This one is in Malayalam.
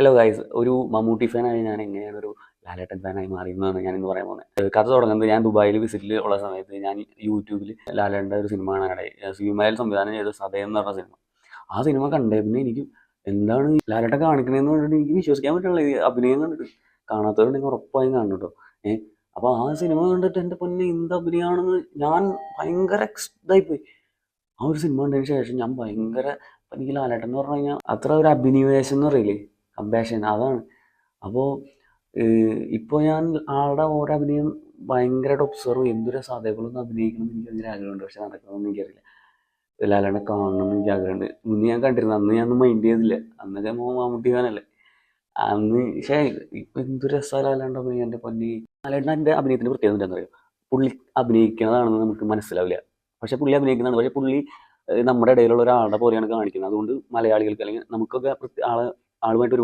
ഹലോ ഗൈസ്, ഒരു മമ്മൂട്ടി ഫാനായി ഞാൻ എങ്ങനെയാണ് ഒരു ലാലേട്ടൻ ഫാനായി മാറിയെന്നാണ് ഞാൻ ഇന്ന് പറയാൻ പോകുന്നത്. കഥ തുടങ്ങുന്നത് ഞാൻ ദുബായിൽ വിസിറ്റിൽ ഉള്ള സമയത്ത് ഞാൻ യൂട്യൂബിൽ ലാലേട്ടൻ്റെ ഒരു സിനിമ കാണാനിടയായി. സിനിമയിൽ സംവിധാനം ചെയ്ത സതയം എന്ന് പറഞ്ഞ സിനിമ. ആ സിനിമ കണ്ടേ പിന്നെ എനിക്ക് എന്താണ് ലാലേട്ടൻ കാണിക്കണതെന്ന് പറഞ്ഞിട്ട് എനിക്ക് വിശ്വസിക്കാൻ പറ്റുള്ള ഈ അഭിനയം കണ്ടിട്ട്. കാണാത്തവരുണ്ടെങ്കിൽ ഉറപ്പായും കാണണം കേട്ടോ. അപ്പോൾ ആ സിനിമ കണ്ടിട്ട് എൻ്റെ പൊന്നെ എന്ത് അഭിനയമാണെന്ന് ഞാൻ ഭയങ്കര ഇതായിപ്പോയി. ആ ഒരു സിനിമ കണ്ടതിന് ശേഷം ഞാൻ ഭയങ്കര എനിക്ക് ലാലേട്ടൻ എന്ന് പറഞ്ഞു കഴിഞ്ഞാൽ അത്ര ഒരു അഭിനിവേശം എന്ന് പറയില്ലേ, കമ്പാഷൻ, അതാണ്. അപ്പോൾ ഇപ്പോൾ ഞാൻ ആളുടെ ഓരോ അഭിനയം ഭയങ്കരമായിട്ട് ഒബ്സർവ് ചെയ്യും. എന്തൊരു സാധകളൊന്നും അഭിനയിക്കണം എന്ന് എനിക്ക് ഭയങ്കര ആഗ്രഹമുണ്ട്. പക്ഷെ നടക്കണമെന്ന് എനിക്കറിയില്ല. ലാലേട്ടനെ കാണണം എന്ന് എനിക്ക് ആഗ്രഹമുണ്ട്. മുന്നേ ഞാൻ കണ്ടിരുന്നു, അന്ന് ഞാൻ ഒന്നും മൈൻഡ് ചെയ്തില്ല. അന്നൊക്കെ മമ്മൂട്ടി ഫാനല്ലേ അന്ന്. പക്ഷേ ഇപ്പം എന്തൊരു രസമാണ് ലാലേട്ടൻ്റെ അഭിനയം. എൻ്റെ പൊന്നി, ലാലേട്ടൻ്റെ അഭിനയത്തിൻ്റെ പ്രത്യേകത എന്താണെന്ന് അറിയാം? പുള്ളി അഭിനയിക്കുന്നതാണെന്ന് നമുക്ക് മനസ്സിലാവില്ല. പക്ഷെ പുള്ളി അഭിനയിക്കുന്നതാണ്. പക്ഷെ പുള്ളി നമ്മുടെ ഇടയിലുള്ള ഒരാളുടെ പോലെയാണ് കാണിക്കുന്നത്. അതുകൊണ്ട് മലയാളികൾക്ക് അല്ലെങ്കിൽ നമുക്കൊക്കെ ആളുമായിട്ട്